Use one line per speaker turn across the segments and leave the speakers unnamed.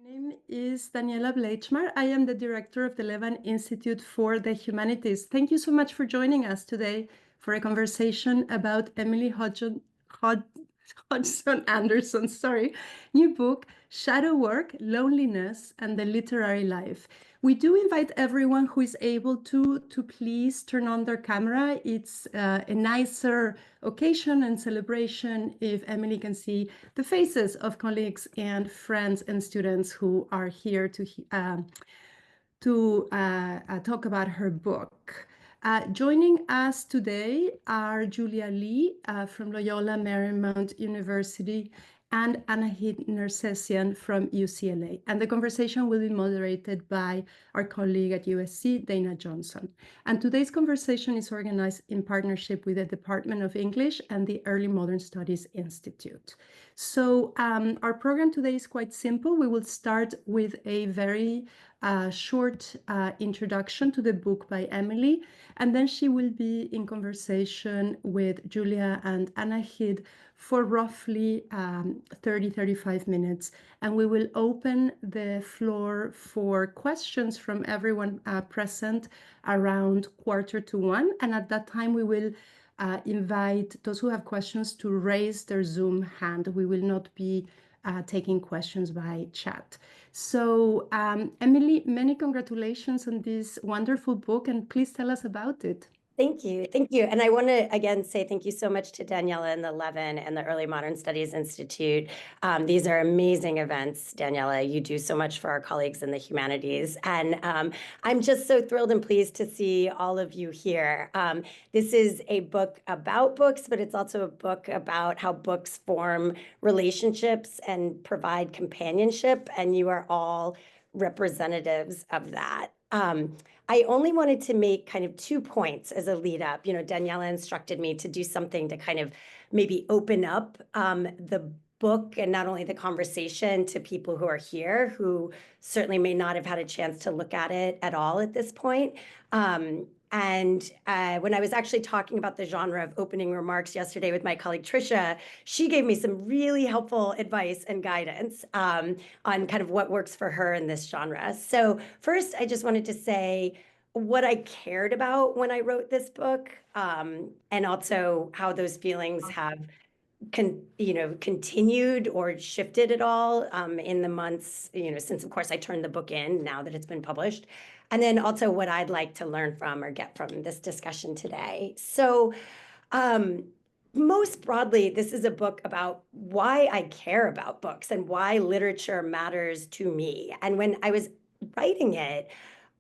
name is Daniela Bleichmar. I am the director of the Levan Institute for the Humanities. Thank you so much for joining us today for a conversation about Emily Hodgson Anderson's new book, Shadow Work, Loneliness, and the Literary Life. We do invite everyone who is able to please turn on their camera. It's a nicer occasion and celebration if Emily can see the faces of colleagues and friends and students who are here to talk about her book. Joining us today are Julia Lee from Loyola Marymount University and Anahid Nersessian from UCLA. And the conversation will be moderated by our colleague at USC, Dana Johnson. And today's conversation is organized in partnership with the Department of English and the Early Modern Studies Institute. So our program today is quite simple. We will start with a very short introduction to the book by Emily, and then she will be in conversation with Julia and Anahid for roughly 30-35 minutes. And we will open the floor for questions from everyone present around 12:45. And at that time, we will invite those who have questions to raise their Zoom hand. We will not be taking questions by chat. So, Emily, many congratulations on this wonderful book, and please tell us about it.
Thank you. Thank you. And I want to, again, say thank you so much to Daniela and the Levan and the Early Modern Studies Institute. These are amazing events, Daniela. You do so much for our colleagues in the humanities. And I'm just so thrilled and pleased to see all of you here. This is a book about books, but it's also a book about how books form relationships and provide companionship. And you are all representatives of that. I only wanted to make kind of 2 points as a lead up. Daniela instructed me to do something to kind of maybe open up the book and not only the conversation to people who are here who certainly may not have had a chance to look at it at all at this point. When I was actually talking about the genre of opening remarks yesterday with my colleague Trisha, she gave me some really helpful advice and guidance on kind of what works for her in this genre. So first, I just wanted to say what I cared about when I wrote this book, and also how those feelings have continued or shifted at all in the months, since, of course, I turned the book in now that it's been published. And then also what I'd like to learn from or get from this discussion today. So most broadly, this is a book about why I care about books and why literature matters to me. And when I was writing it,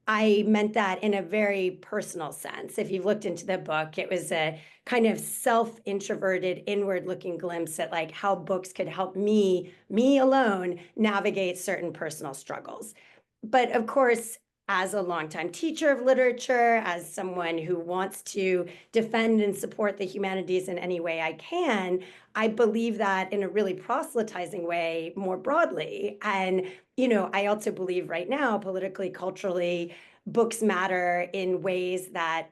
I meant that in a very personal sense. If you've looked into the book, it was a kind of self-introverted, inward-looking glimpse at like how books could help me alone, navigate certain personal struggles. But of course, as a longtime teacher of literature, as someone who wants to defend and support the humanities in any way I can, I believe that in a really proselytizing way more broadly. And, I also believe right now, politically, culturally, books matter in ways that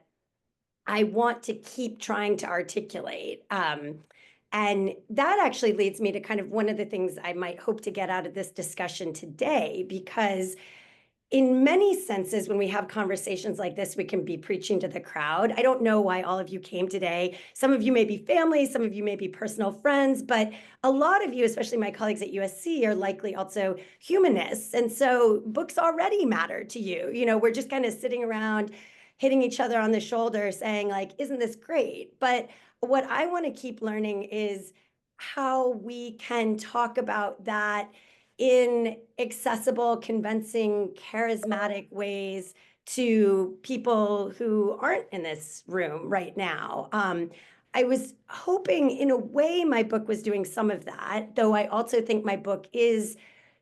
I want to keep trying to articulate. And that actually leads me to kind of one of the things I might hope to get out of this discussion today, because in many senses, when we have conversations like this, we can be preaching to the crowd. I don't know why all of you came today. Some of you may be family, some of you may be personal friends, but a lot of you, especially my colleagues at USC, are likely also humanists. And so books already matter to you. We're just kind of sitting around hitting each other on the shoulder saying like, isn't this great? But what I want to keep learning is how we can talk about that in accessible, convincing, charismatic ways to people who aren't in this room right now. I was hoping in a way my book was doing some of that, though I also think my book is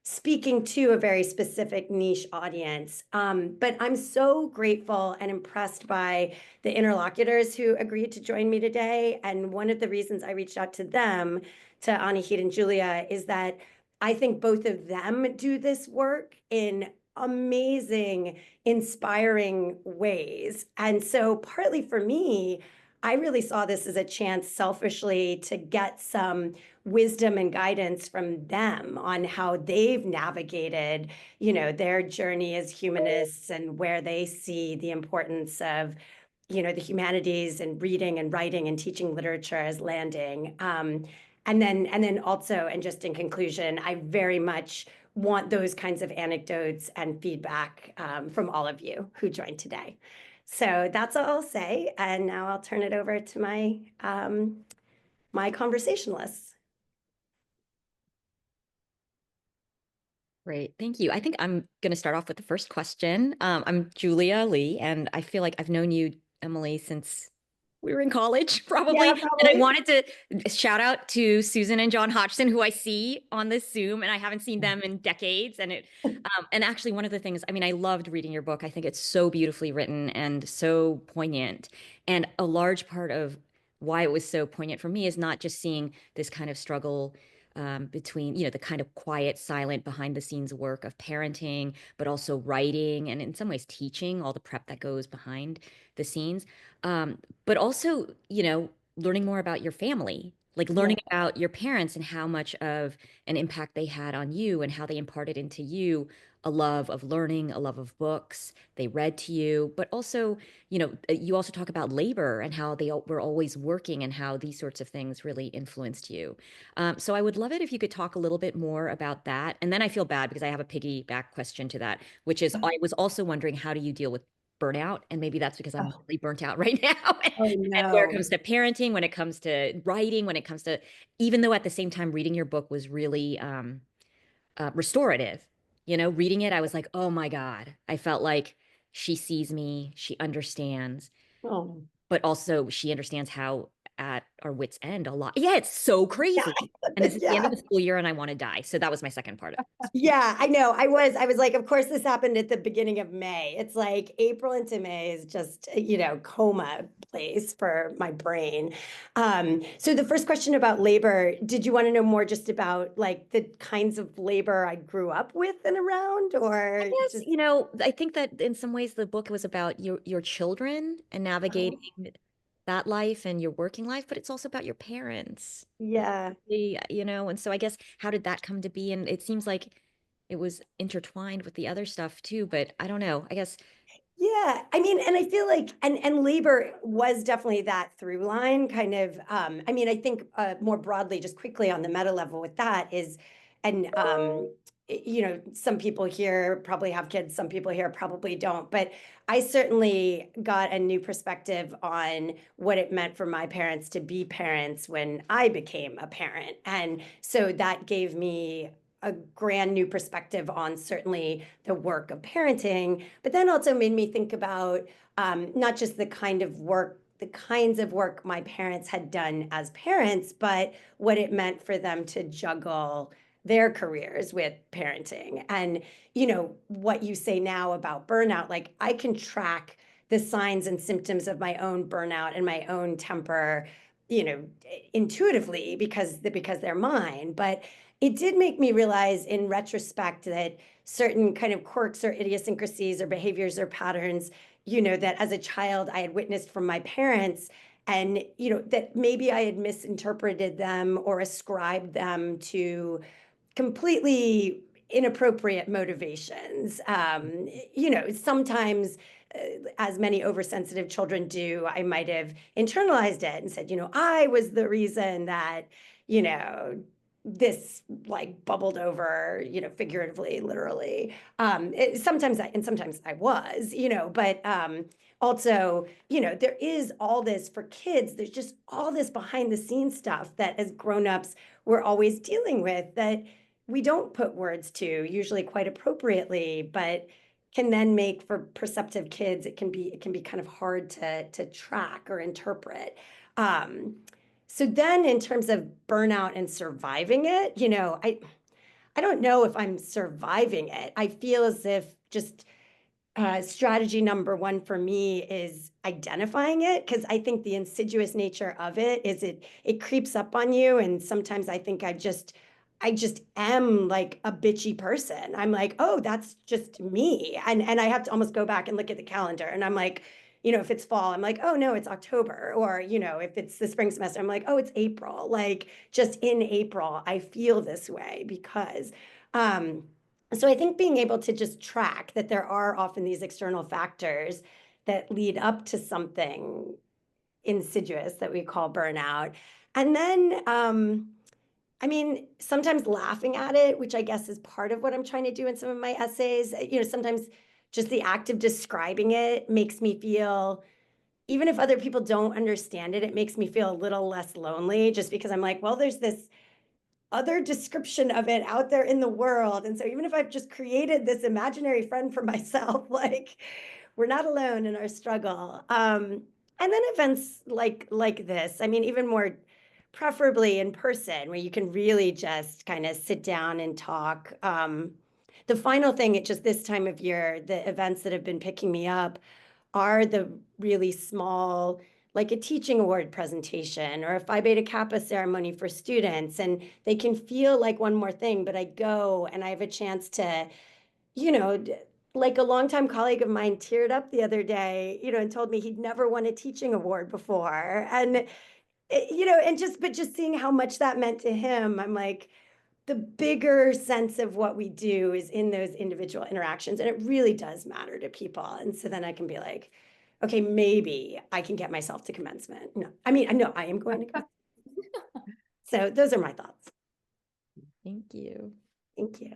speaking to a very specific niche audience. But I'm so grateful and impressed by the interlocutors who agreed to join me today. And one of the reasons I reached out to them, to Anahid and Julia, is that I think both of them do this work in amazing, inspiring ways. And so partly for me, I really saw this as a chance selfishly to get some wisdom and guidance from them on how they've navigated, their journey as humanists and where they see the importance of, the humanities and reading and writing and teaching literature as landing. And then also, and just in conclusion, I very much want those kinds of anecdotes and feedback from all of you who joined today. So that's all I'll say. And now I'll turn it over to my conversationalists.
Great, thank you. I think I'm going to start off with the first question. I'm Julia Lee, and I feel like I've known you, Emily, since we were in college, probably.
Yeah,
And I
probably.
wanted to shout out to Susan and John Hodgson, who I see on this Zoom, and I haven't seen them in decades. And actually, one of the things, I mean, I loved reading your book. I think it's so beautifully written and so poignant. And a large part of why it was so poignant for me is not just seeing this kind of struggle between, the kind of quiet, silent, behind the scenes work of parenting, but also writing and in some ways teaching, all the prep that goes behind the scenes. But also, learning more about your family, like learning about your parents and how much of an impact they had on you and how they imparted into you a love of learning, a love of books. They read to you, but also, you also talk about labor and how they were always working and how these sorts of things really influenced you. So I would love it if you could talk a little bit more about that. And then I feel bad because I have a piggyback question to that, which is I was also wondering, how do you deal with burnout? And maybe that's because I'm really burnt out right now.
Oh,
And where it
no.
comes to parenting, when it comes to writing, when it comes to, even though at the same time reading your book was really restorative, reading it, I was like, oh my God, I felt like she sees me, she understands,
Oh,
but also she understands how at our wits' end a lot. Yeah, it's so crazy. And this is the end
yeah.
of the school year and I want to die. So that was my second part of it.
Yeah, I know. I was like, of course, this happened at the beginning of May. It's like April into May is just, coma place for my brain. So the first question about labor, did you want to know more just about like the kinds of labor I grew up with and around, or
Yes,
just,
I think that in some ways the book was about your children and
oh,
navigating that life and your working life, but it's also about your parents.
yeah.
And so I guess how did that come to be? And it seems like it was intertwined with the other stuff too, but I don't know. I guess
Yeah, I mean, and I feel like, and labor was definitely that through line kind of. I mean, I think more broadly, just quickly on the meta level with that is, and some people here probably have kids, some people here probably don't, but I certainly got a new perspective on what it meant for my parents to be parents when I became a parent, and so that gave me a grand new perspective on certainly the work of parenting, but then also made me think about not just the kinds of work my parents had done as parents, but what it meant for them to juggle their careers with parenting. And, what you say now about burnout, like I can track the signs and symptoms of my own burnout and my own temper, intuitively because they're mine. But it did make me realize in retrospect that certain kind of quirks or idiosyncrasies or behaviors or patterns, that as a child I had witnessed from my parents, and, that maybe I had misinterpreted them or ascribed them to completely inappropriate motivations. Sometimes, as many oversensitive children do, I might have internalized it and said, I was the reason that, this like bubbled over, figuratively, literally. Sometimes I was, but also, there is all this for kids. There's just all this behind the scenes stuff that as grown-ups we're always dealing with that we don't put words to, usually quite appropriately, but can then make for perceptive kids, it can be kind of hard to track or interpret. So then in terms of burnout and surviving it, I don't know if I'm surviving it. I feel as if just strategy number one for me is identifying it, because I think the insidious nature of it is it creeps up on you, and sometimes I think I just am like a bitchy person. I'm like, oh, that's just me, and I have to almost go back and look at the calendar, and I'm like, if it's fall, I'm like, oh no, it's October. Or, if it's the spring semester, I'm like, oh, it's April. Like just in April, I feel this way because, so I think being able to just track that there are often these external factors that lead up to something insidious that we call burnout. And then, I mean, sometimes laughing at it, which I guess is part of what I'm trying to do in some of my essays. Sometimes just the act of describing it makes me feel, even if other people don't understand it, it makes me feel a little less lonely just because I'm like, well, there's this other description of it out there in the world. And so even if I've just created this imaginary friend for myself, like we're not alone in our struggle. And then events like this, I mean, even more preferably in person, where you can really just kind of sit down and talk. The final thing, it just this time of year, the events that have been picking me up are the really small, like a teaching award presentation or a Phi Beta Kappa ceremony for students. And they can feel like one more thing, but I go and I have a chance to, like a longtime colleague of mine teared up the other day, and told me he'd never won a teaching award before. And, but just seeing how much that meant to him, I'm like, the bigger sense of what we do is in those individual interactions. And it really does matter to people. And so then I can be like, okay, maybe I can get myself to commencement. No, I mean, I know I am going to commencement. So those are my thoughts.
Thank you.
Thank you.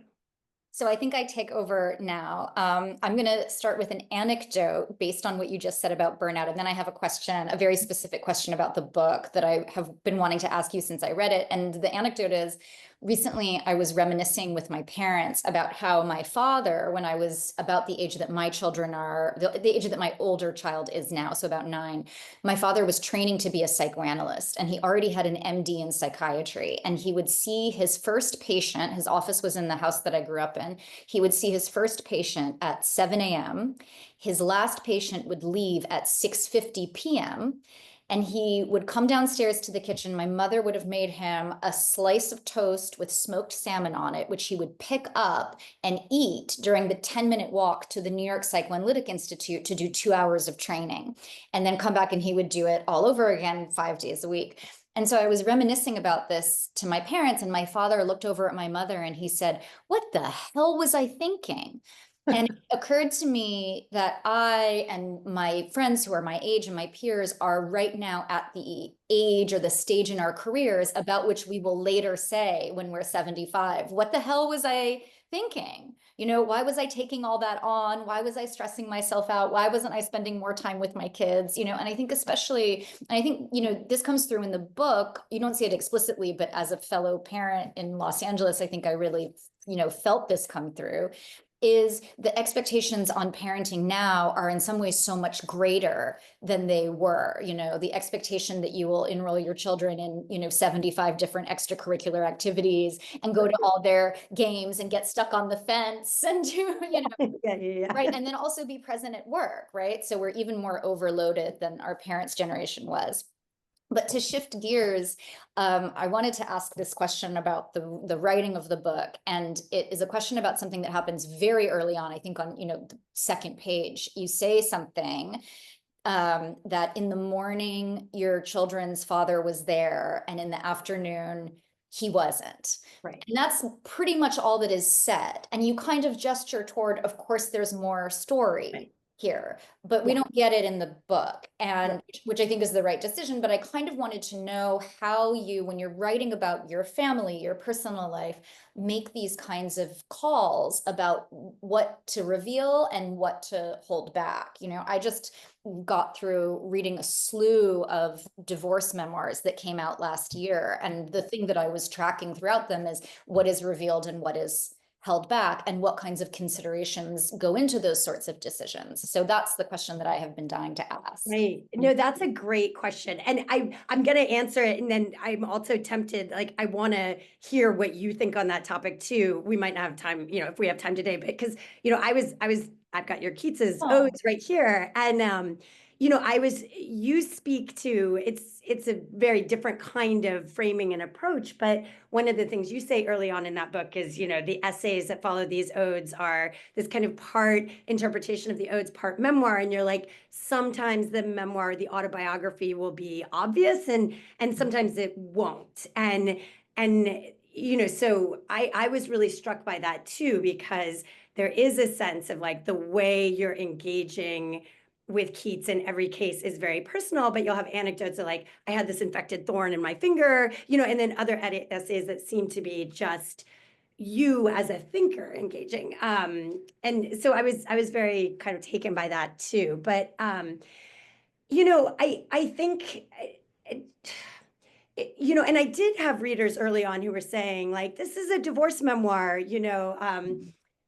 So I think I take over now. I'm going to start with an anecdote based on what you just said about burnout. And then I have a question, a very specific question about the book that I have been wanting to ask you since I read it. And the anecdote is, recently I was reminiscing with my parents about how my father, when I was about the age that my children are, the age that my older child is now, so about 9, my father was training to be a psychoanalyst, and he already had an MD in psychiatry. And he would see his first patient, his office was in the house that I grew up in. He would see his first patient at 7 a.m. His last patient would leave at 6:50 p.m. And he would come downstairs to the kitchen. My mother would have made him a slice of toast with smoked salmon on it, which he would pick up and eat during the 10-minute walk to the New York Psychoanalytic Institute to do 2 hours of training, and then come back and he would do it all over again 5 days a week. And so I was reminiscing about this to my parents, and my father looked over at my mother and he said, "What the hell was I thinking?" And it occurred to me that I and my friends who are my age and my peers are right now at the age or the stage in our careers about which we will later say when we're 75, what the hell was I thinking? Why was I taking all that on? Why was I stressing myself out? Why wasn't I spending more time with my kids? And I think especially, and I think, this comes through in the book. You don't see it explicitly, but as a fellow parent in Los Angeles, I think I really, felt this come through. Is the expectations on parenting now are in some ways so much greater than they were. The expectation that you will enroll your children in, 75 different extracurricular activities and go to all their games and get stuck on the fence and do,
Yeah.
right. And then also be present at work, right? So we're even more overloaded than our parents' generation was. But to shift gears, I wanted to ask this question about the writing of the book. And it is a question about something that happens very early on, I think on, the second page. You say something that in the morning, your children's father was there, and in the afternoon, he wasn't.
Right.
And that's pretty much all that is said. And you kind of gesture toward, of course, there's more story. Right. Here, but we don't get it in the book, and which I think is the right decision. But I kind of wanted to know how you, when you're writing about your family, your personal life, make these kinds of calls about what to reveal and what to hold back. I just got through reading a slew of divorce memoirs that came out last year, and the thing that I was tracking throughout them is what is revealed and what is held back, and what kinds of considerations go into those sorts of decisions. So that's the question that I have been dying to ask.
Right. No, that's a great question. And I'm going to answer it. And then I'm also tempted, like, I want to hear what you think on that topic too. We might not have time, if we have time today, but because, I've got your Keats's odes right here. And, you speak to, it's a very different kind of framing and approach, but one of the things you say early on in that book is, the essays that follow these odes are this kind of part interpretation of the odes, part memoir. And you're like, sometimes the memoir, the autobiography will be obvious and sometimes it won't. And so I was really struck by that too, because there is a sense of like the way you're engaging with Keats in every case is very personal, but you'll have anecdotes of like, I had this infected thorn in my finger, and then other essays that seem to be just you as a thinker engaging. And so I was very kind of taken by that too. But, I think, and I did have readers early on who were saying like, this is a divorce memoir,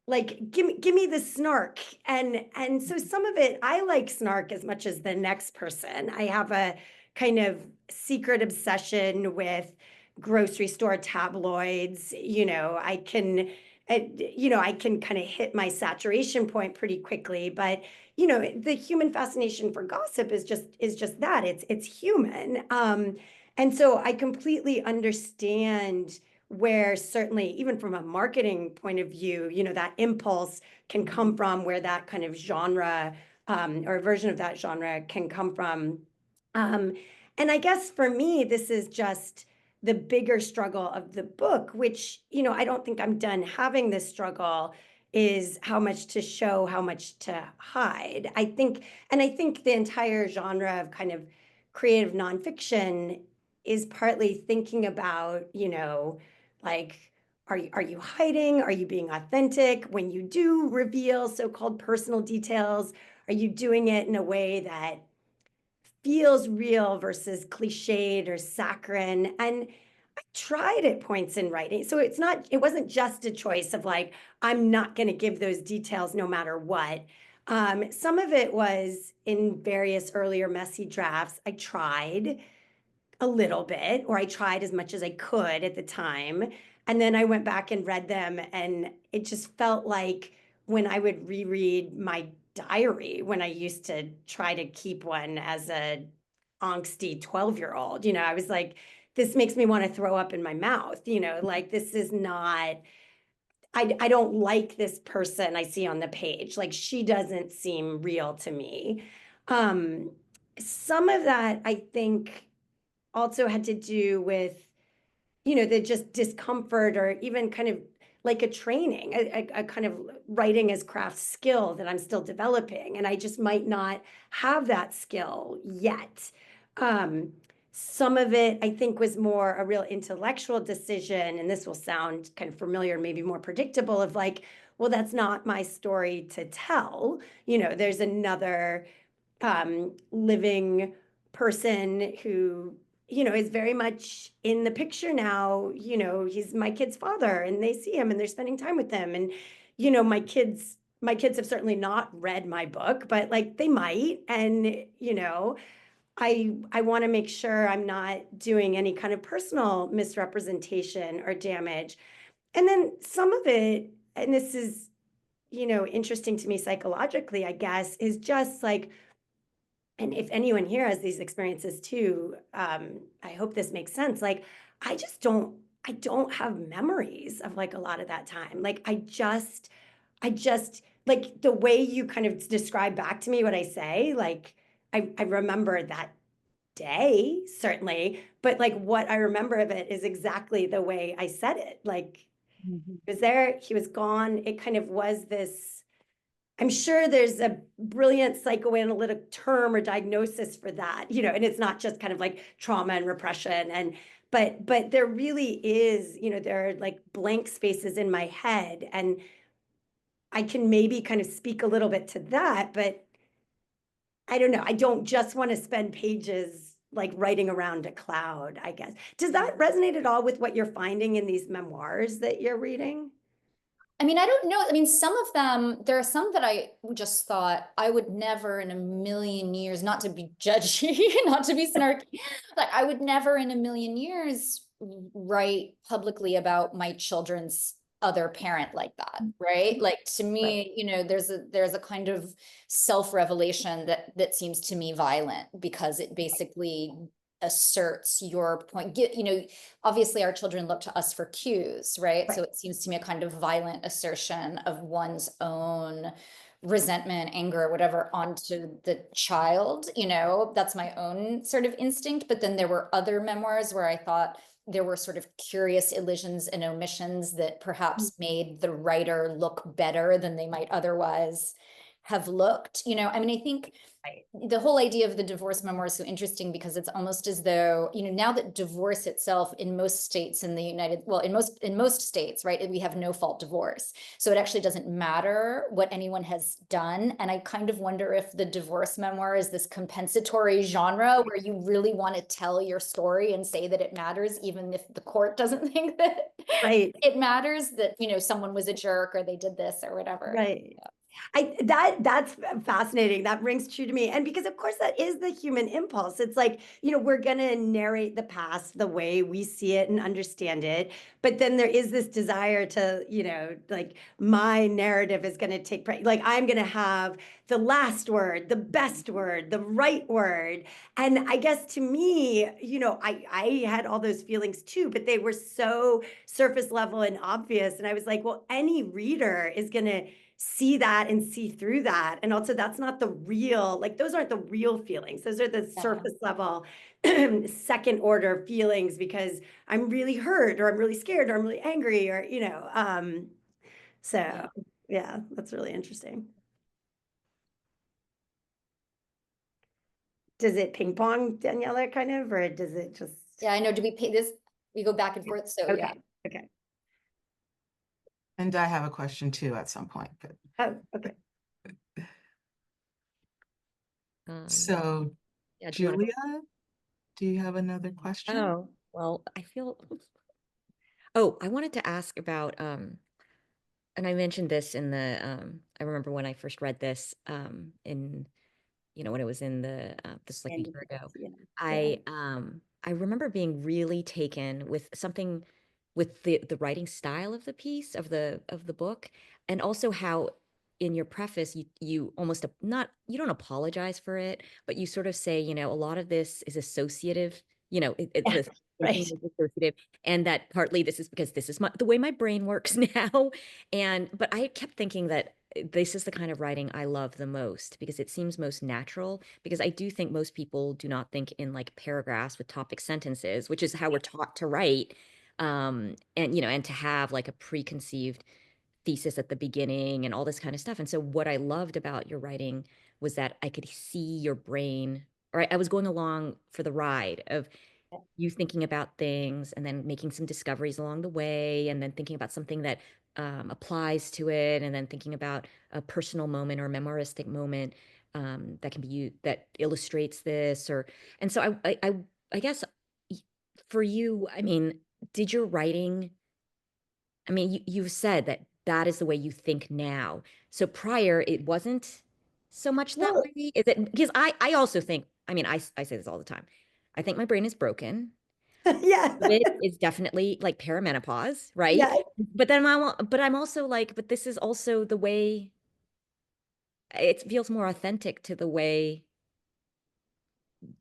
like give me the snark. And so some of it, I like snark as much as the next person. I have a kind of secret obsession with grocery store tabloids. I can kind of hit my saturation point pretty quickly, but the human fascination for gossip is just that it's human. And so I completely understand where certainly, even from a marketing point of view, that impulse can come from, where that kind of genre or a version of that genre can come from. And I guess for me, this is just the bigger struggle of the book, which, I don't think I'm done having this struggle, is how much to show, how much to hide. I think the entire genre of kind of creative nonfiction is partly thinking about, like, are you hiding? Are you being authentic? When you do reveal so-called personal details, are you doing it in a way that feels real versus cliched or saccharine? And I tried at points in writing. So it wasn't just a choice of like, I'm not going to give those details no matter what. Some of it was in various earlier messy drafts. I tried a little bit, or I tried as much as I could at the time. And then I went back and read them, and it just felt like when I would reread my diary, when I used to try to keep one as a angsty 12-year-old, I was like, this makes me want to throw up in my mouth, like this is not, I don't like this person I see on the page. Like she doesn't seem real to me. Some of that, I think, also had to do with, the just discomfort, or even kind of like a training, a kind of writing as craft skill that I'm still developing. And I just might not have that skill yet. Some of it, I think, was more a real intellectual decision. And this will sound kind of familiar, maybe more predictable, of like, well, that's not my story to tell. There's another living person who is very much in the picture now. He's my kid's father, and they see him and they're spending time with them. And, my kids have certainly not read my book, but like they might. And, I want to make sure I'm not doing any kind of personal misrepresentation or damage. And then some of it, and this is, interesting to me psychologically, I guess, is just like, and if anyone here has these experiences too, I hope this makes sense. Like, I don't have memories of like a lot of that time. Like, I just like the way you kind of describe back to me what I say, like, I remember that day, certainly, but like what I remember of it is exactly the way I said it. Like, he was there, he was gone. It kind of was this, I'm sure there's a brilliant psychoanalytic term or diagnosis for that, and it's not just kind of like trauma and repression. But there really is, there are like blank spaces in my head, and I can maybe kind of speak a little bit to that, but I don't know. I don't just want to spend pages like writing around a cloud, I guess. Does that resonate at all with what you're finding in these memoirs that you're reading?
I mean, I don't know. I mean, some of them, there are some that I just thought I would never in a million years, not to be judgy, not to be snarky, like I would never in a million years write publicly about my children's other parent like that, right? Like to me, you know, there's a kind of self-revelation that seems to me violent, because it basically asserts your point. You know, obviously our children look to us for cues, right? So it seems to me a kind of violent assertion of one's own resentment, anger, whatever, onto the child. You know, that's my own sort of instinct. But then there were other memoirs where I thought there were sort of curious elisions and omissions that perhaps made the writer look better than they might otherwise have looked. You know, I mean, I think the whole idea of the divorce memoir is so interesting, because it's almost as though, you know, now that divorce itself in most states in the in most states, right, we have no fault divorce. So it actually doesn't matter what anyone has done. And I kind of wonder if the divorce memoir is this compensatory genre where you really want to tell your story and say that it matters, even if the court doesn't think that it matters, that, you know, someone was a jerk or they did this or whatever.
Right. That's fascinating. That rings true to me. And because of course that is the human impulse. It's like, you know, we're going to narrate the past the way we see it and understand it. But then there is this desire to, you know, like my narrative is going to take, like I'm going to have the last word, the best word, the right word. And I guess to me, you know, I had all those feelings too, but they were so surface level and obvious. And I was like, well, any reader is going to see that and see through that. And also that's not the real, like those aren't the real feelings. Those are the surface level, second order feelings, because I'm really hurt or I'm really scared or I'm really angry or, you know, so yeah, that's really interesting. Does it ping pong, Daniela, kind of, or does it just?
Yeah, I know. Do we pay this? We go back and forth. So
Okay.
yeah.
Okay.
And I have a question too at some point. But...
Oh, okay.
So,
yeah,
Julia, do you have another question?
Oh, well, I feel. Oh, I wanted to ask about, and I mentioned this in the, I remember when I first read this, in, you know, when it was in the, this like a year ago, I remember being really taken with something, with the writing style of the piece, of the book, and also how in your preface you almost you don't apologize for it, but you sort of say, you know, a lot of this is associative, you know, the thinking is associative, and that partly this is because this is the way my brain works now. But I kept thinking that this is the kind of writing I love the most, because it seems most natural, because I do think most people do not think in like paragraphs with topic sentences, which is how we're taught to write. And, you know, and to have like a preconceived thesis at the beginning and all this kind of stuff. And so what I loved about your writing was that I could see your brain, or I was going along for the ride of you thinking about things and then making some discoveries along the way, and then thinking about something that applies to it, and then thinking about a personal moment or a memoiristic moment that can be used, that illustrates this. And so I guess for you, I mean, did your writing, I mean, you've said that is the way you think now. So prior, it wasn't so much that way. Is it? Because I also think, I mean, I say this all the time. I think my brain is broken.
Yeah.
It is definitely like perimenopause, right?
Yeah.
But then I'm also like, but this is also the way it feels more authentic to the way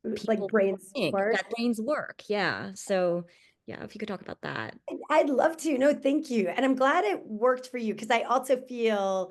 Like
people
brains
think,
work.
that brains work. Yeah. So yeah, if you could talk about that.
I'd love to. No, thank you. And I'm glad it worked for you, because I also feel,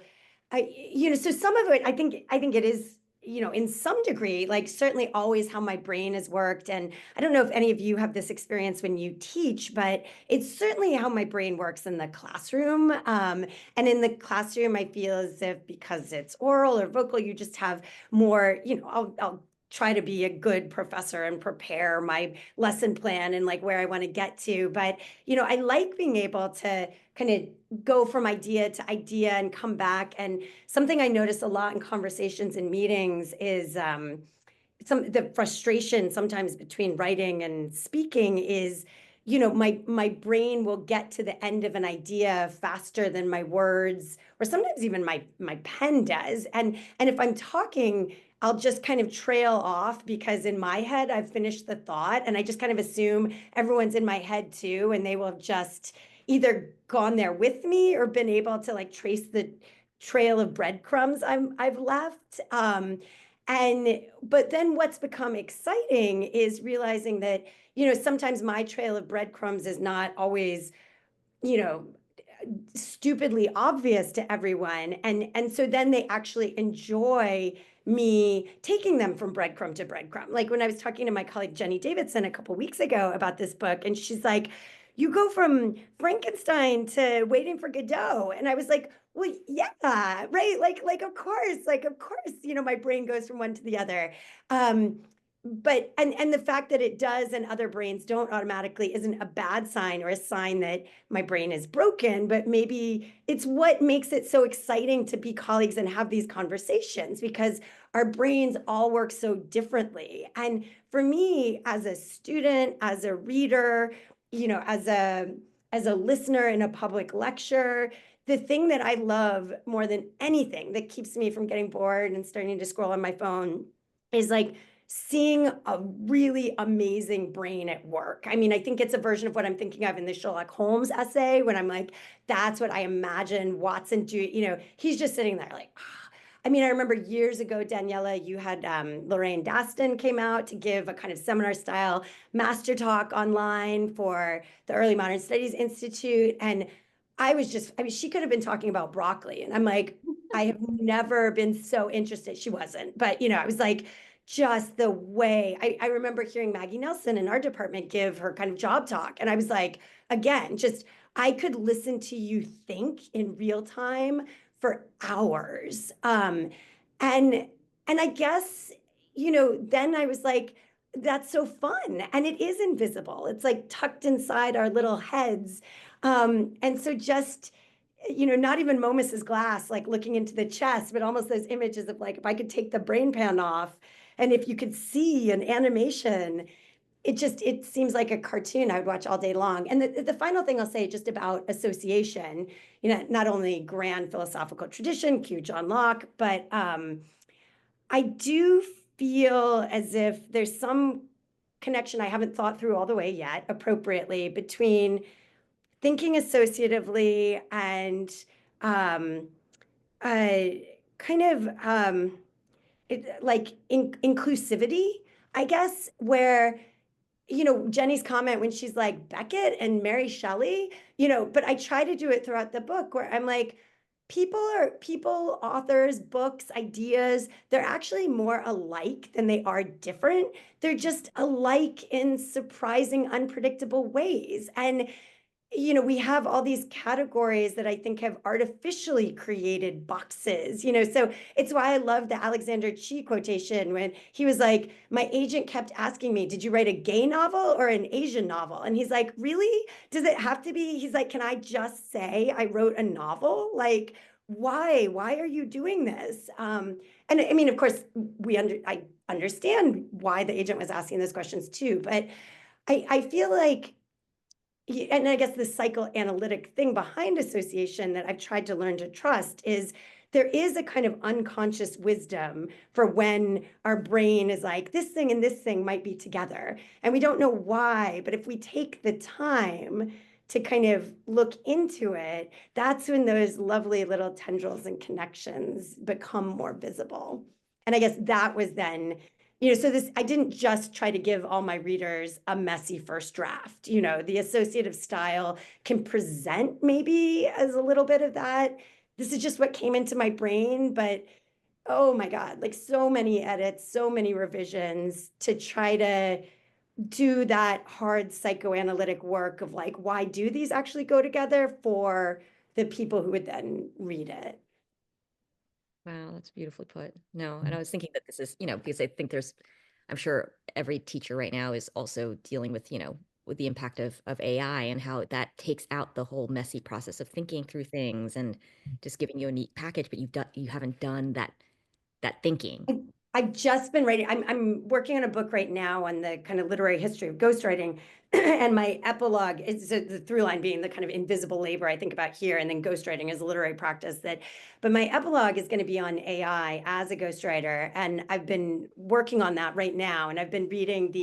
you know, so some of it, I think it is, you know, in some degree, like certainly always how my brain has worked. And I don't know if any of you have this experience when you teach, but it's certainly how my brain works in the classroom. And in the classroom, I feel as if because it's oral or vocal, you just have more, you know, I'll try to be a good professor and prepare my lesson plan and like where I want to get to. But, you know, I like being able to kind of go from idea to idea and come back. And something I notice a lot in conversations and meetings is the frustration sometimes between writing and speaking is, you know, my brain will get to the end of an idea faster than my words, or sometimes even my pen does. And if I'm talking, I'll just kind of trail off, because in my head, I've finished the thought and I just kind of assume everyone's in my head too. And they will just, either gone there with me or been able to like trace the trail of breadcrumbs I've left. But then what's become exciting is realizing that, sometimes my trail of breadcrumbs is not always, stupidly obvious to everyone. And so then they actually enjoy me taking them from breadcrumb to breadcrumb. Like when I was talking to my colleague Jenny Davidson a couple weeks ago about this book, and she's like, you go from Frankenstein to Waiting for Godot. And I was like, well, yeah, right. Of course, my brain goes from one to the other. But the fact that it does and other brains don't automatically isn't a bad sign or a sign that my brain is broken, but maybe it's what makes it so exciting to be colleagues and have these conversations, because our brains all work so differently. And for me, as a student, as a reader, as a listener in a public lecture, the thing that I love more than anything that keeps me from getting bored and starting to scroll on my phone is like seeing a really amazing brain at work. I mean, I think it's a version of what I'm thinking of in the Sherlock Holmes essay, when I'm like, that's what I imagine Watson do. He's just sitting there like, I mean, I remember years ago, Daniela, you had Lorraine Daston came out to give a kind of seminar style master talk online for the Early Modern Studies Institute. And she could have been talking about broccoli. And I'm like, I have never been so interested. She wasn't, but I was like, just the way I remember hearing Maggie Nelson in our department give her kind of job talk. And I was like, again, just, I could listen to you think in real time for hours. And I guess, then I was like, that's so fun. And it is invisible. It's like tucked inside our little heads. And so just, not even Momus's glass, like looking into the chest, but almost those images of like, if I could take the brain pan off and if you could see an animation, it seems like a cartoon I would watch all day long. And the final thing I'll say just about association, not only grand philosophical tradition, cue John Locke, but I do feel as if there's some connection I haven't thought through all the way yet appropriately between thinking associatively and inclusivity, I guess, where, Jenny's comment when she's like Beckett and Mary Shelley, but I try to do it throughout the book where I'm like, people, authors, books, ideas, they're actually more alike than they are different. They're just alike in surprising, unpredictable ways. And we have all these categories that I think have artificially created boxes, so it's why I love the Alexander Chee quotation when he was like, my agent kept asking me, did you write a gay novel or an Asian novel? And he's like, really? Does it have to be? He's like, can I just say I wrote a novel? Like, why are you doing this? And I mean, of course, I understand why the agent was asking those questions too, but I feel like, and I guess the psychoanalytic thing behind association that I've tried to learn to trust is there is a kind of unconscious wisdom for when our brain is like, this thing and this thing might be together. And we don't know why, but if we take the time to kind of look into it, that's when those lovely little tendrils and connections become more visible. And I guess that was then, so I didn't just try to give all my readers a messy first draft. The associative style can present maybe as a little bit of that. This is just what came into my brain, but oh my God, like so many edits, so many revisions to try to do that hard psychoanalytic work of like, why do these actually go together for the people who would then read it?
Wow, that's beautifully put. No, and I was thinking that this is, because I think I'm sure every teacher right now is also dealing with, with the impact of AI and how that takes out the whole messy process of thinking through things and just giving you a neat package, but you haven't done that thinking.
I've just been writing, I'm working on a book right now on the kind of literary history of ghostwriting. And my epilogue is the through line being the kind of invisible labor I think about here, and then ghostwriting as a literary practice but my epilogue is going to be on AI as a ghostwriter. And I've been working on that right now. And I've been reading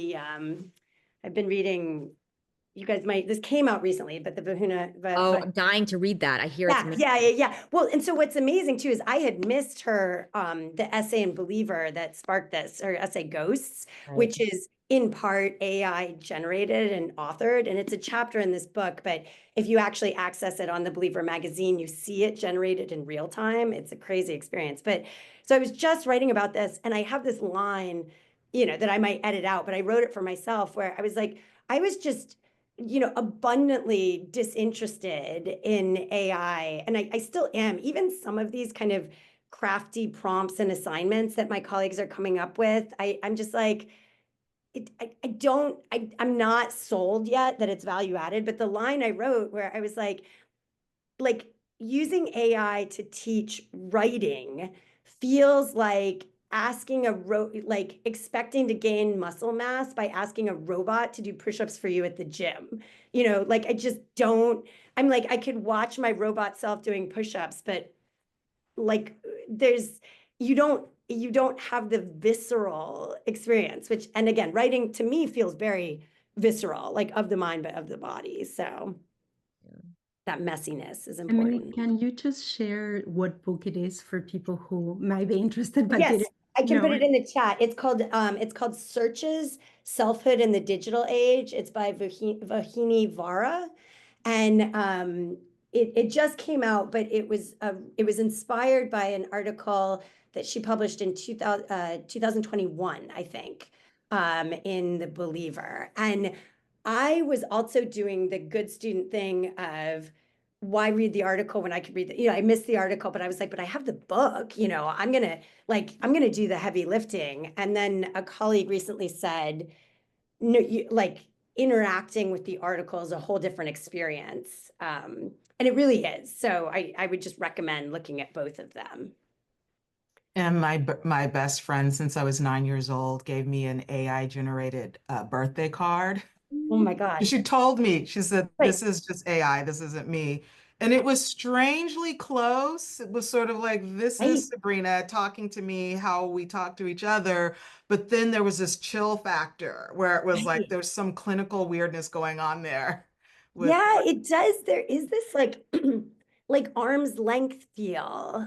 you guys might, this came out recently, but the Vahuna.
Oh, I'm dying to read that. I hear it's amazing.
Yeah. Well, and so what's amazing too is I had missed her, the essay in Believer that sparked this, her essay Ghosts,
Right.
which is in part AI generated and authored. And it's a chapter in this book, but if you actually access it on the Believer magazine, you see it generated in real time. It's a crazy experience. But so I was just writing about this, and I have this line, that I might edit out, but I wrote it for myself where I was like, I was just abundantly disinterested in AI. And I still am. Even some of these kind of crafty prompts and assignments that my colleagues are coming up with, I'm just like, I'm not sold yet that it's value added. But the line I wrote where I was like using AI to teach writing feels like asking expecting to gain muscle mass by asking a robot to do push-ups for you at the gym. I just don't, I'm like, I could watch my robot self doing push-ups, but you don't have the visceral experience, which, and again, writing to me feels very visceral, like of the mind, but of the body. So that messiness is important.
Emily, can you just share what book it is for people who might be interested but
Yes,
didn't
I can put
know
it in the chat. It's called Searches, Selfhood in the Digital Age. It's by Vahini Vara. And it just came out, but it was inspired by an article that she published in 2021, I think, in The Believer. And I was also doing the good student thing of why read the article when I could read I missed the article, but I was like, but I have the book, I'm gonna do the heavy lifting. And then a colleague recently said, no, interacting with the article is a whole different experience. And it really is. So I would just recommend looking at both of them.
And my best friend, since I was 9 years old, gave me an AI generated birthday card.
Oh my gosh.
She told me, she said,
Right.
this is just AI, this isn't me. And it was strangely close. It was sort of like, this is Sabrina talking to me, how we talk to each other. But then there was this chill factor where it was like, there's some clinical weirdness going on there.
Yeah, it does. There is this like arm's length feel,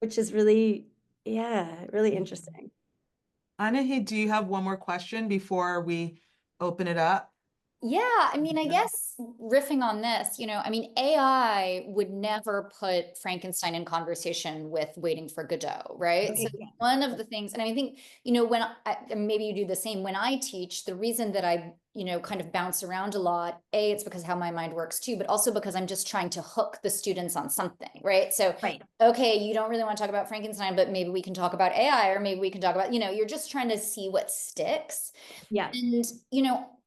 which is really, really interesting.
Anahid, do you have one more question before we open it up?
Yeah, I mean, I guess riffing on this, AI would never put Frankenstein in conversation with Waiting for Godot, right?
Okay.
So one of the things, and I think, maybe you do the same, when I teach, the reason that I, kind of bounce around a lot, it's because how my mind works too, but also because I'm just trying to hook the students on something, right? So, okay, you don't really want to talk about Frankenstein, but maybe we can talk about AI, or maybe we can talk about, you're just trying to see what sticks.
Yeah.
And,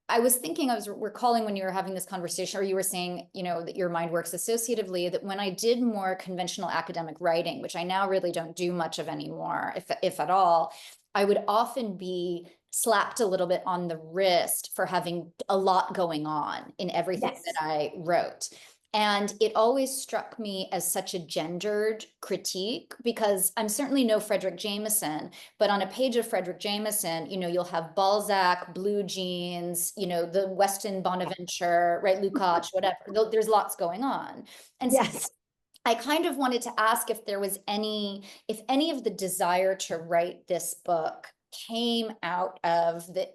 I was recalling when you were having this conversation, or you were saying, that your mind works associatively, that when I did more conventional academic writing, which I now really don't do much of anymore, if at all, I would often be slapped a little bit on the wrist for having a lot going on in everything that I wrote. And it always struck me as such a gendered critique, because I'm certainly no Frederick Jameson, but on a page of Frederick Jameson, you'll have Balzac, blue jeans, the Weston Bonaventure, right, Lukács, whatever. There's lots going on. And so I kind of wanted to ask if there was if any of the desire to write this book came out of the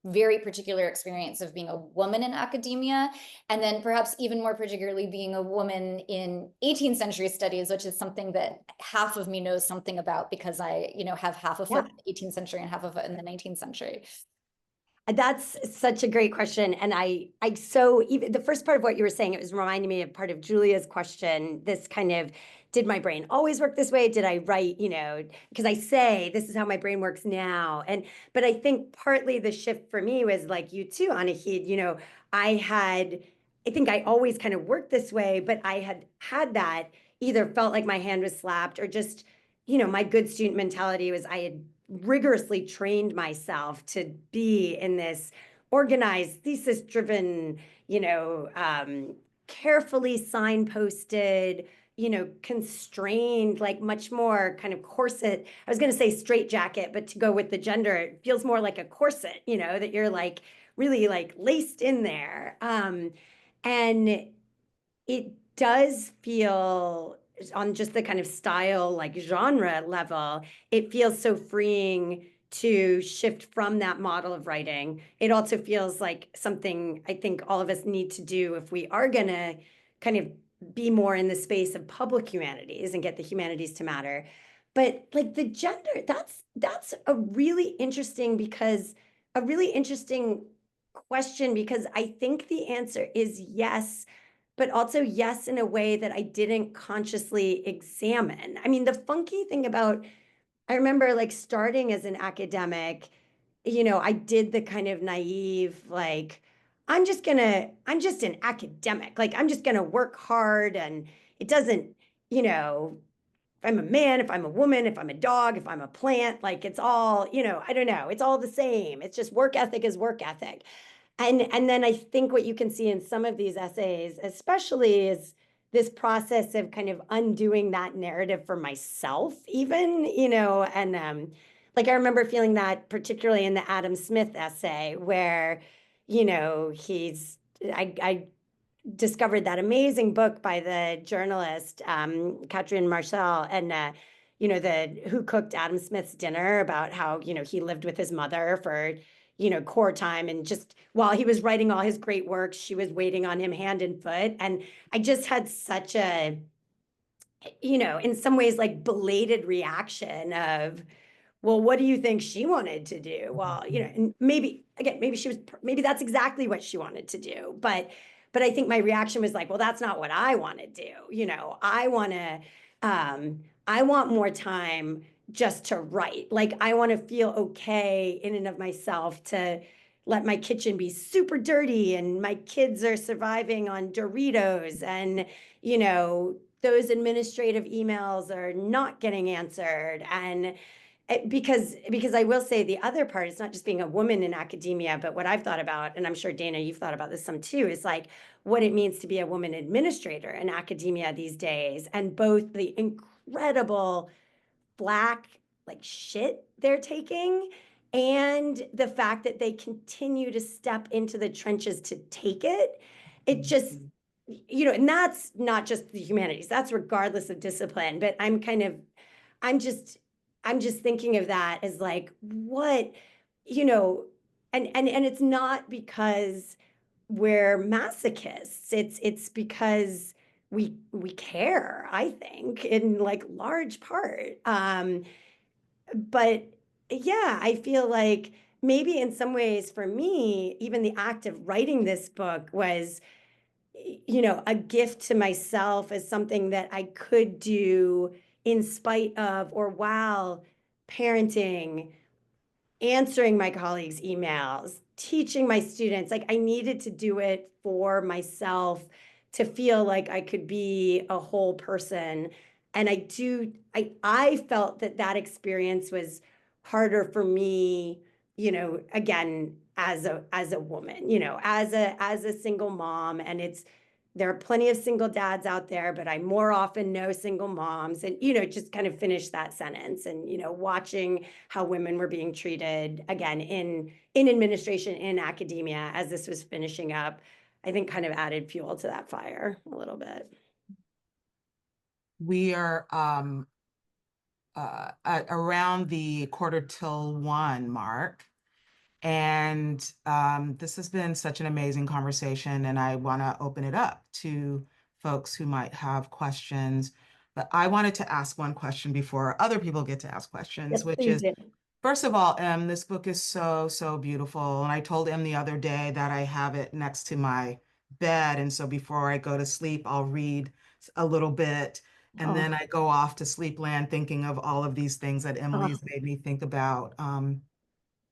very particular experience of being a woman in academia, and then perhaps even more particularly being a woman in 18th century studies, which is something that half of me knows something about, because I, have half of it in the 18th century and half of it in the 19th century.
That's such a great question. And so even the first part of what you were saying, it was reminding me of part of Julia's question, this kind of, did my brain always work this way? Did I write, because I say, this is how my brain works now. But I think partly the shift for me was like you too, Anahid, I think I always kind of worked this way, but I had that either felt like my hand was slapped, or just, my good student mentality was I had rigorously trained myself to be in this organized, thesis-driven, carefully signposted, constrained, like much more kind of corset. I was going to say straitjacket, but to go with the gender, it feels more like a corset, that you're like really like laced in there. And it does feel, on just the kind of style, like genre level, it feels so freeing to shift from that model of writing. It also feels like something I think all of us need to do if we are going to kind of be more in the space of public humanities and get the humanities to matter. But like the gender, that's a really interesting question, because I think the answer is yes, but also yes in a way that I didn't consciously examine. I mean, the funky thing about, I remember like starting as an academic, I did the kind of naive, like, I'm just an academic. Like, I'm just gonna work hard, and it doesn't, if I'm a man, if I'm a woman, if I'm a dog, if I'm a plant, like it's all, I don't know, it's all the same. It's just work ethic is work ethic. And then I think what you can see in some of these essays, especially, is this process of kind of undoing that narrative for myself, even, and like I remember feeling that particularly in the Adam Smith essay, where, I discovered that amazing book by the journalist Catherine Marshall, and the Who Cooked Adam Smith's Dinner, about how he lived with his mother for core time, and just while he was writing all his great works, she was waiting on him hand and foot. And I just had such a in some ways like belated reaction of, well, what do you think she wanted to do? Well, and maybe again, maybe that's exactly what she wanted to do. But I think my reaction was like, well, that's not what I want to do. I want more time just to write. Like, I want to feel okay in and of myself to let my kitchen be super dirty, and my kids are surviving on Doritos, and, those administrative emails are not getting answered. And because I will say the other part is not just being a woman in academia, but what I've thought about, and I'm sure Dana, you've thought about this some too, is like what it means to be a woman administrator in academia these days, and both the incredible Black like shit they're taking, and the fact that they continue to step into the trenches to take it. It just, and that's not just the humanities, that's regardless of discipline. But I'm just thinking of that as like, what, and it's not because we're masochists. It's because we care, I think, in like large part. But yeah, I feel like maybe in some ways for me, even the act of writing this book was, a gift to myself, as something that I could do in spite of or while parenting, answering my colleagues' emails, teaching my students. Like, I needed to do it for myself to feel like I could be a whole person. And I felt that experience was harder for me, again, as a woman, as a single mom. And there are plenty of single dads out there, but I more often know single moms. And, just kind of finish that sentence, and, watching how women were being treated, again, in administration, in academia, as this was finishing up, I think kind of added fuel to that fire a little bit.
We are at around the 1:45 mark. And this has been such an amazing conversation, and I want to open it up to folks who might have questions. But I wanted to ask one question before other people get to ask questions,
Yes,
which
please
is,
do.
first of all, this book is so, so beautiful. And I told Em the other day that I have it next to my bed. And so before I go to sleep, I'll read a little bit. And then I go off to sleepland thinking of all of these things that Emily's made me think about.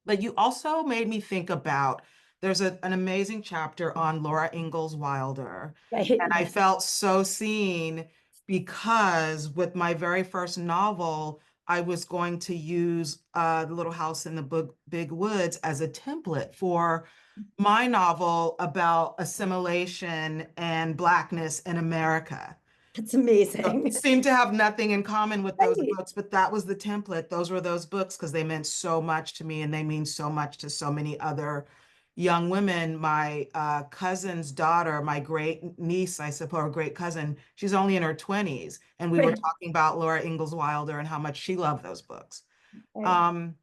But you also made me think about, there's an amazing chapter on Laura Ingalls Wilder.
Right.
And I felt so seen, because with my very first novel, I was going to use The Little House in the Big Woods as a template for my novel about assimilation and Blackness in America.
That's amazing.
Seemed to have nothing in common with those
Right.
books, but that was the template. Those were those books, because they meant so much to me, and they mean so much to so many other young women. My cousin's daughter, my great niece, I suppose, or great cousin, she's only in her 20s. And we were
Right.
talking about Laura Ingalls Wilder and how much she loved those books.
Right.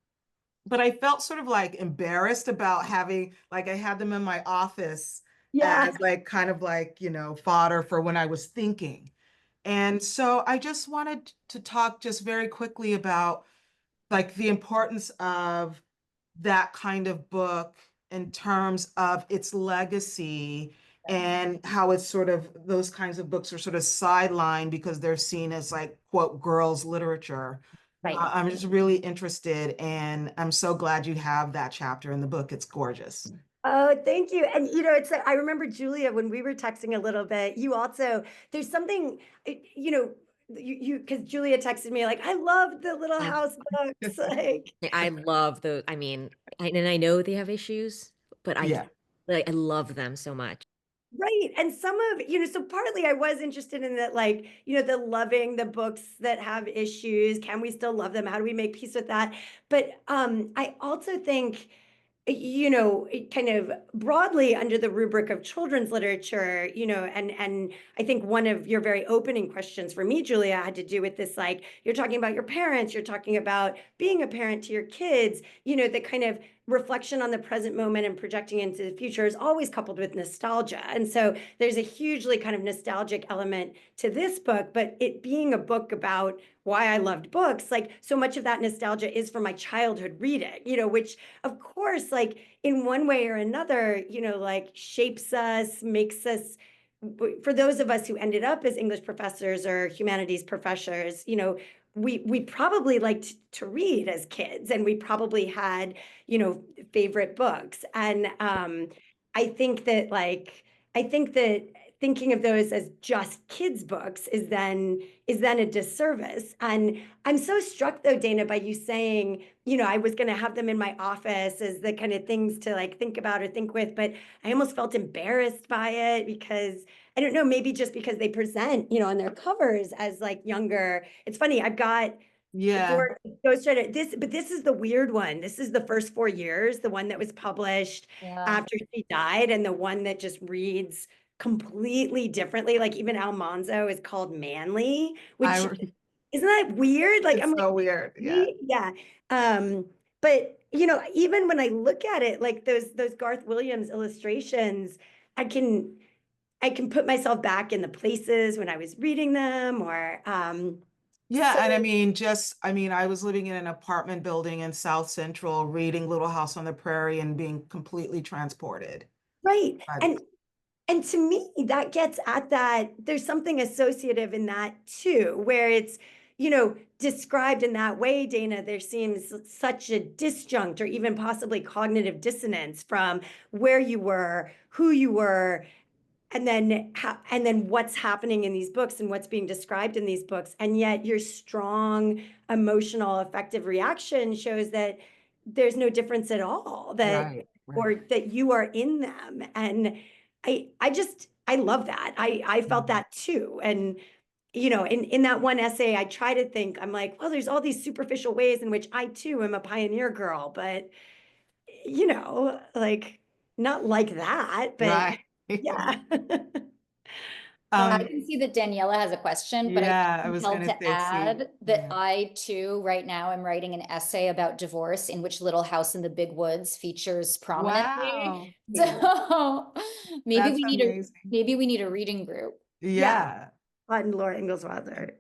But I felt sort of like embarrassed about having, like, I had them in my office
Yeah.
as like kind of like, fodder for when I was thinking. And so I just wanted to talk just very quickly about like the importance of that kind of book in terms of its legacy and how it's sort of, those kinds of books are sort of sidelined because they're seen as like, quote, girls' literature.
Right.
I'm just really interested, and I'm so glad you have that chapter in the book. It's gorgeous.
Oh, thank you. And it's I remember, Julia, when we were texting a little bit, you also, there's something, you because Julia texted me like, I love the Little House books. Like,
I love the, I mean, and I know they have issues, but
Yeah.
I love them so much.
right. And some of, so partly I was interested in that, like, the loving the books that have issues. Can we still love them? How do we make peace with that? But I also think, it kind of broadly under the rubric of children's literature, and I think one of your very opening questions for me, Julia, had to do with this, like, you're talking about your parents, you're talking about being a parent to your kids, the kind of reflection on the present moment and projecting into the future is always coupled with nostalgia. And so there's a hugely kind of nostalgic element to this book, but it being a book about why I loved books, like, so much of that nostalgia is from my childhood reading, which of course, like, in one way or another, like, shapes us, makes us, for those of us who ended up as English professors or humanities professors, we probably liked to read as kids, and we probably had, favorite books. And I think that, thinking of those as just kids' books is then a disservice. And I'm so struck, though, Dana, by you saying, I was going to have them in my office as the kind of things to, like, think about or think with, but I almost felt embarrassed by it because, I don't know, maybe just because they present, on their covers as, like, younger. It's funny, I've got
Yeah.
for Ghostwriter, this is the weird one. This is the first 4 years, the one that was published after she died, and the one that just reads completely differently. Like, even Almanzo is called Manly, which isn't that weird? Like, I'm
It's so
like,
weird. Yeah.
yeah. But even when I look at it, like those Garth Williams illustrations, I can put myself back in the places when I was reading them, or
Yeah,
so,
and I mean, I was living in an apartment building in South Central, reading Little House on the Prairie and being completely transported.
right.
Right.
And to me, that gets at that, there's something associative in that too, where it's, described in that way, Dana, there seems such a disjunct or even possibly cognitive dissonance from where you were, who you were, and then what's happening in these books and what's being described in these books. And yet your strong, emotional, effective reaction shows that there's no difference at all,
Right.
or that you are in them. And I love that. I felt that too. And in that one essay, I try to think, I'm like, well, there's all these superficial ways in which I too am a pioneer girl, but like, not like that, but
Right.
yeah.
I can see that Daniela has a question, but
Yeah, I
I'm
was
compelled
gonna
to
say,
add that
yeah.
I too, right now, am writing an essay about divorce in which Little House in the Big Woods features prominently.
Wow.
So maybe
That's
we need
amazing.
a reading group.
Yeah.
On Laura Ingalls Wilder.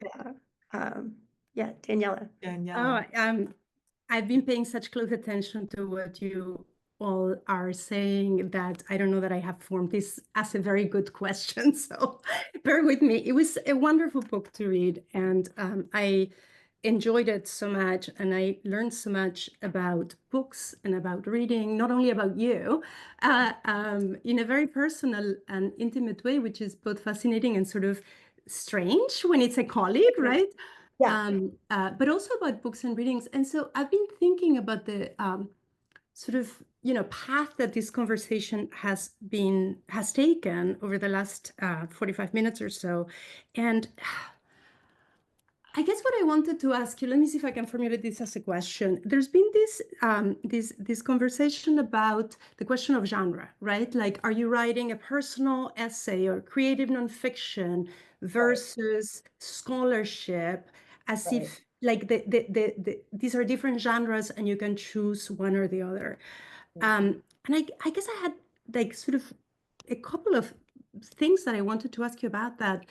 Yeah, Daniela.
Daniela.
I've been paying such close attention to what you all are saying that I don't know that I have formed this as a very good question. So bear with me. It was a wonderful book to read, and I enjoyed it so much, and I learned so much about books and about reading, not only about you, in a very personal and intimate way, which is both fascinating and sort of strange when it's a colleague, right?
Yeah.
But also about books and readings. And so I've been thinking about the sort of, path that this conversation has taken over the last 45 minutes or so. And I guess what I wanted to ask you, let me see if I can formulate this as a question. There's been this conversation about the question of genre, right? Like, are you writing a personal essay or creative nonfiction versus scholarship, as
Right.
if like these are different genres and you can choose one or the other. And I guess I had like sort of a couple of things that I wanted to ask you about that.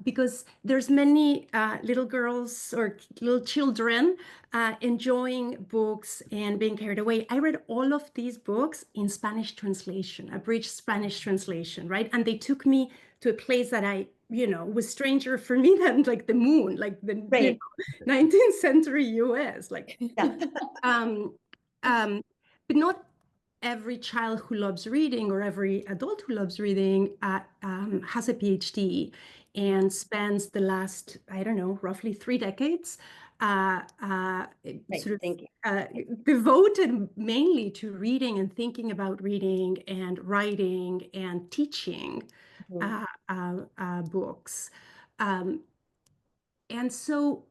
Because there's many little girls or little children enjoying books and being carried away. I read all of these books in Spanish translation, abridged Spanish translation, right? And they took me to a place that was stranger for me than like the moon, like the
Right.
19th century US, like.
Yeah.
But not every child who loves reading or every adult who loves reading has a PhD and spends the last, I don't know, roughly 3 decades sort of
Thank you.
devoted mainly to reading and thinking about reading and writing and teaching books. And so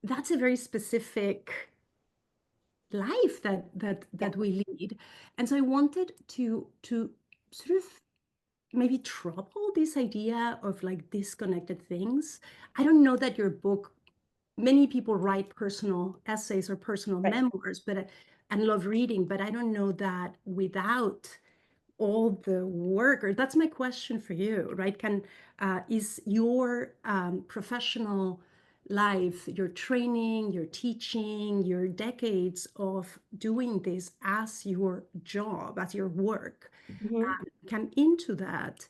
that's a very specific life that we lead. And so I wanted to sort of maybe trouble this idea of like disconnected things. I don't know that your book, many people write personal essays or personal
Right.
memoirs, but and love reading, but I don't know that without all the work, or that's my question for you, right? Is your professional life, your training, your teaching, your decades of doing this as your job, as your work, come into that?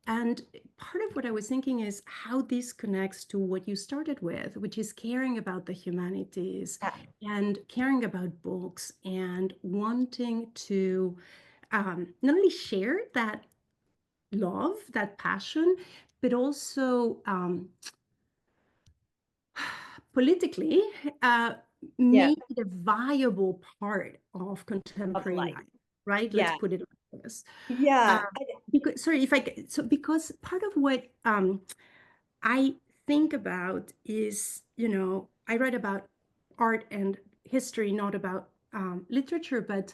And part of what I was thinking is how this connects to what you started with, which is caring about the humanities and caring about books and wanting to not only share that love, that passion, but also politically make it a viable part of contemporary
life.
life, right?
Yeah.
Let's put it like this.
Yeah.
Because, sorry, because part of what I think about is, I write about art and history, not about literature, but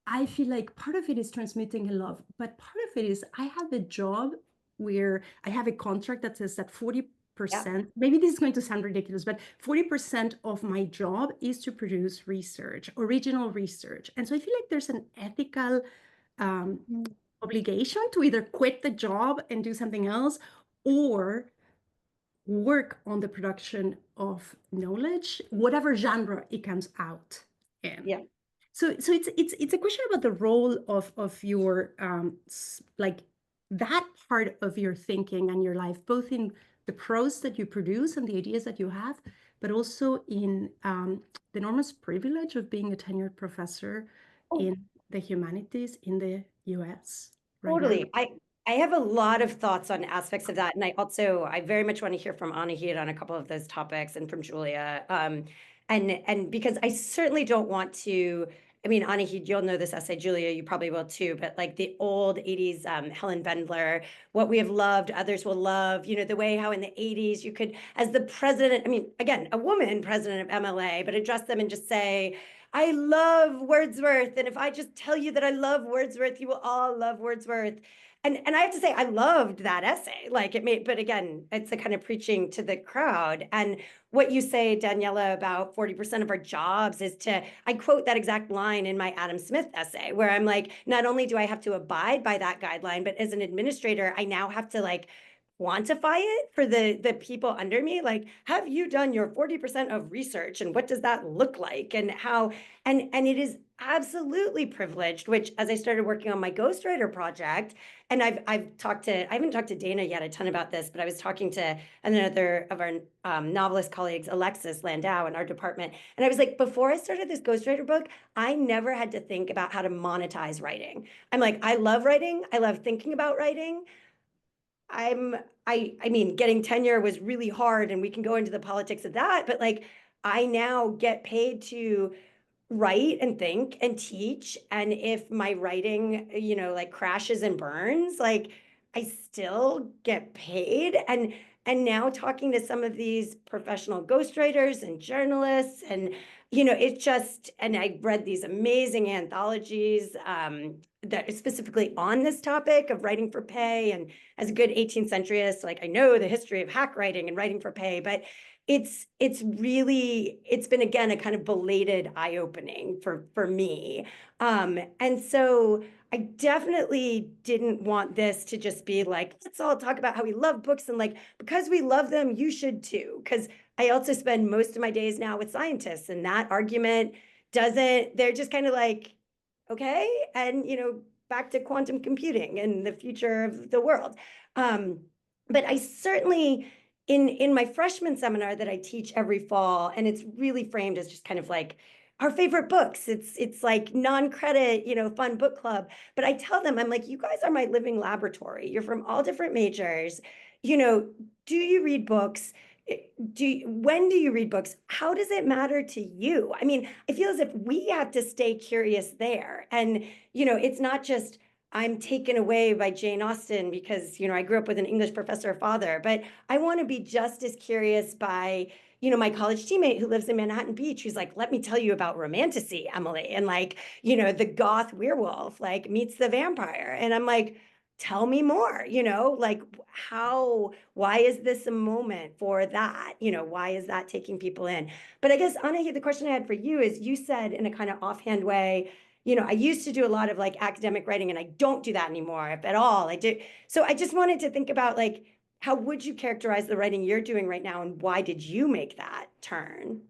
I feel like part of it is transmitting a love, but part of it is I have a job where I have a contract that says that 40%, maybe this is going to sound ridiculous, but 40% of my job is to produce research, original research. And so I feel like there's an ethical obligation to either quit the job and do something else or work on the production of knowledge, whatever genre it comes out in.
Yeah.
So it's a question about the role of your like that part of your thinking and your life, both in the prose that you produce and the ideas that you have, but also in the enormous privilege of being a tenured professor in the humanities in the US. Right now.
Totally. I have a lot of thoughts on aspects of that. And I very much want to hear from Anahid on a couple of those topics and from Julia. And because I certainly don't want to, I mean, Anahid, you'll know this essay, Julia, you probably will too, but like the old 80s Helen Vendler, what we have loved, others will love, the way how in the 80s you could, as the president, I mean, again, a woman president of MLA, but address them and just say, I love Wordsworth. And if I just tell you that I love Wordsworth, you will all love Wordsworth. And I have to say, I loved that essay. Like it made, but again, it's a kind of preaching to the crowd. And what you say, Daniela, about 40% of our jobs is I quote that exact line in my Adam Smith essay, where I'm like, not only do I have to abide by that guideline, but as an administrator, I now have to like quantify it for the people under me. Like, have you done your 40% of research and what does that look like and how, and it is absolutely privileged, which as I started working on my ghostwriter project, and I haven't talked to Dana yet a ton about this, but I was talking to another of our novelist colleagues, Alexis Landau in our department. And I was like, before I started this ghostwriter book, I never had to think about how to monetize writing. I'm like, I love writing. I love thinking about writing. I mean, getting tenure was really hard and we can go into the politics of that, but like, I now get paid to write and think and teach. And if my writing, like crashes and burns, like I still get paid. And And now talking to some of these professional ghostwriters and journalists, and it just, and I read these amazing anthologies that is specifically on this topic of writing for pay. And as a good 18th centuryist, like, I know the history of hack writing and writing for pay, but it's been, again, a kind of belated eye-opening for me. And so I definitely didn't want this to just be like, let's all talk about how we love books, and like, because we love them, you should too. Because I also spend most of my days now with scientists, and that argument they're just kind of like, okay, and back to quantum computing and the future of the world. But I certainly, in my freshman seminar that I teach every fall, and it's really framed as just kind of like our favorite books. It's like non-credit, fun book club. But I tell them, I'm like, you guys are my living laboratory. You're from all different majors. Do you read books? When do you read books? How does it matter to you? I mean, I feel as if we have to stay curious there. And, it's not just I'm taken away by Jane Austen because, I grew up with an English professor father, but I want to be just as curious by, my college teammate who lives in Manhattan Beach, who's like, let me tell you about romanticy, Emily. And like, the goth werewolf, like, meets the vampire. And I'm like, tell me more, like, why is this a moment for that? Why is that taking people in? But I guess, Anahid, the question I had for you is, you said in a kind of offhand way, I used to do a lot of like academic writing, and I don't do that anymore, if at all. I do. So I just wanted to think about, like, how would you characterize the writing you're doing right now, and why did you make that turn?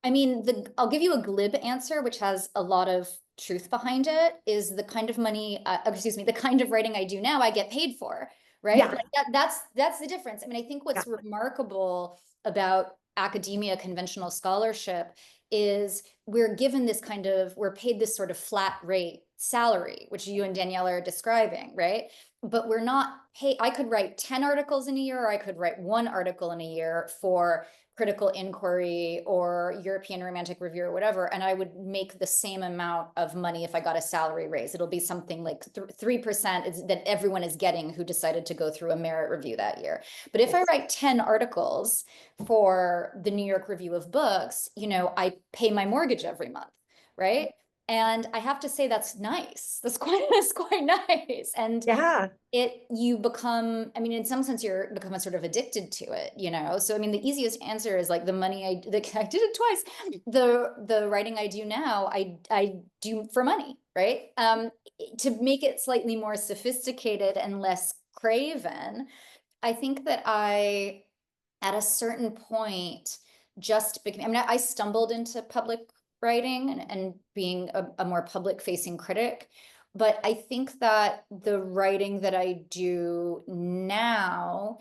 I mean, I'll give you a glib answer, which has a lot of truth behind it, is the kind of the kind of writing I do now, I get paid for, right?
Yeah.
Like that's the difference. I mean, I think what's remarkable about academia, conventional scholarship, is we're paid this sort of flat rate salary, which you and Danielle are describing, right? But we're not paid. I could write 10 articles in a year, or I could write 1 article in a year for Critical Inquiry or European Romantic Review or whatever, and I would make the same amount of money if I got a salary raise. It'll be something like 3% that everyone is getting who decided to go through a merit review that year. But if I write 10 articles for the New York Review of Books, I pay my mortgage every month, right? And I have to say that's nice. That's quite nice. And
Yeah.
you become, I mean, in some sense, you become sort of addicted to it, So, I mean, the easiest answer is like the money I did it twice. The writing I do now, I do for money, right? To make it slightly more sophisticated and less craven, I think that at a certain point, I stumbled into public writing and being a more public facing critic. But I think that the writing that I do now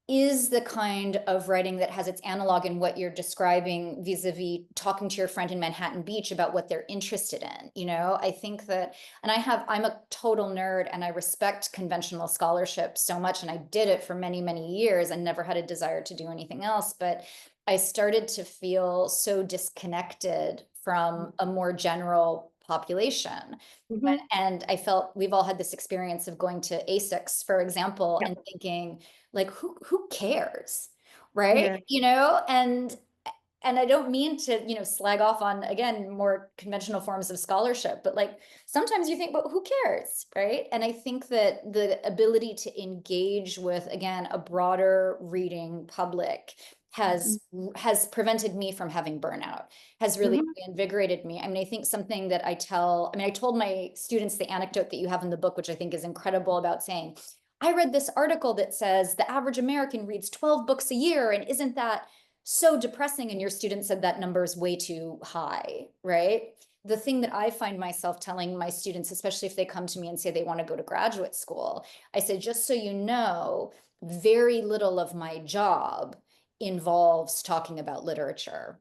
is the kind of writing that has its analog in what you're describing vis-a-vis talking to your friend in Manhattan Beach about what they're interested in. I think that, and I'm a total nerd, and I respect conventional scholarship so much, and I did it for many, many years and never had a desire to do anything else. But I started to feel so disconnected from a more general population.
Mhm.
And I felt we've all had this experience of going to ASICS, for example, and thinking, like, who cares, right?
Yeah.
And I don't mean to, slag off on, again, more conventional forms of scholarship, but like sometimes you think, but who cares, right? And I think that the ability to engage with, again, a broader reading public has prevented me from having burnout, has really invigorated me. I mean, I think something that I told my students the anecdote that you have in the book, which I think is incredible, about saying, I read this article that says the average American reads 12 books a year, and isn't that so depressing? And your student said that number is way too high, right? The thing that I find myself telling my students, especially if they come to me and say they want to go to graduate school, I say, just so you know, very little of my job involves talking about literature.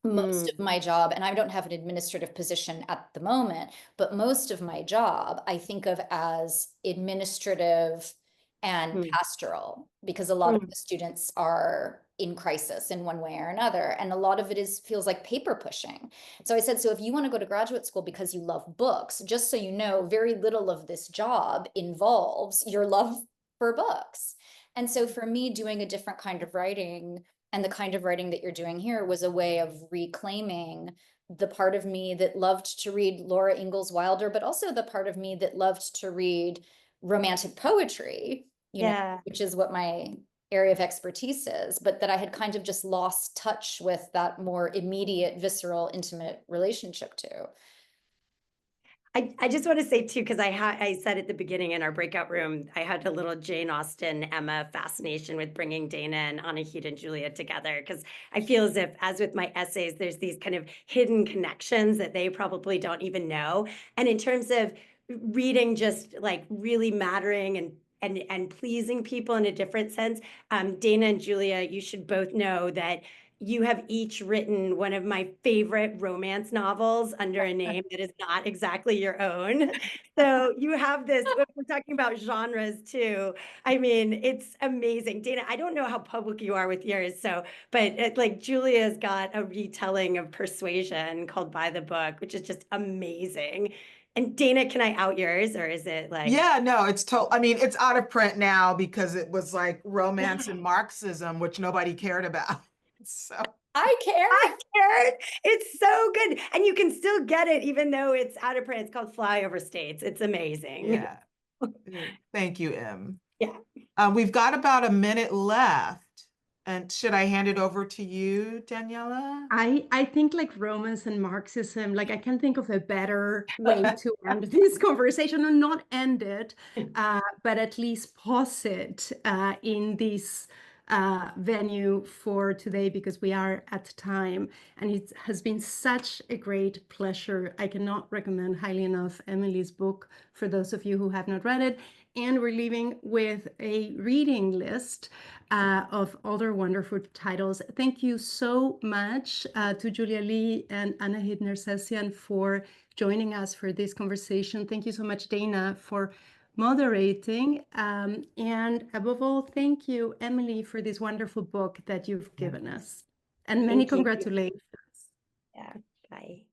Most of my job, and I don't have an administrative position at the moment, but most of my job I think of as administrative and pastoral, because a lot of the students are in crisis in one way or another, and a lot of it feels like paper pushing. So I said, so if you want to go to graduate school because you love books, just so you know, very little of this job involves your love for books. And so for me, doing a different kind of writing and the kind of writing that you're doing here was a way of reclaiming the part of me that loved to read Laura Ingalls Wilder, but also the part of me that loved to read romantic poetry, you know, which is what my area of expertise is, but that I had kind of just lost touch with that more immediate, visceral, intimate relationship to.
I just want to say too, because I said at the beginning in our breakout room, I had a little Jane Austen, Emma fascination with bringing Dana and Anahid and Julia together, because I feel as if, as with my essays, there's these kind of hidden connections that they probably don't even know. And in terms of reading just like really mattering and pleasing people in a different sense, Dana and Julia, you should both know that you have each written one of my favorite romance novels under a name that is not exactly your own. So you have this, we're talking about genres too. I mean, it's amazing. Dana, I don't know how public you are with yours, but like Julia's got a retelling of Persuasion called By the Book, which is just amazing. And Dana, can I out yours, or is it like?
Yeah, no, I mean, it's out of print now because it was like romance and Marxism, which nobody cared about. So
I
cared. It's so good. And you can still get it even though it's out of print. It's called Flyover States. It's amazing.
Yeah. Thank you, Em.
Yeah.
We've got about a minute left. And should I hand it over to you, Daniela?
I think like romance and Marxism, like I can't think of a better way to end this conversation, and not end it, but at least pause it in this venue for today, because we are at time. And it has been such a great pleasure. I cannot recommend highly enough Emily's book for those of you who have not read it. And we're leaving with a reading list of other wonderful titles. Thank you so much to Julia Lee and Anahid Nersessian for joining us for this conversation. Thank you so much, Dana, for moderating. And above all, thank you, Emily, for this wonderful book that you've given us. And many congratulations.
Yeah, bye.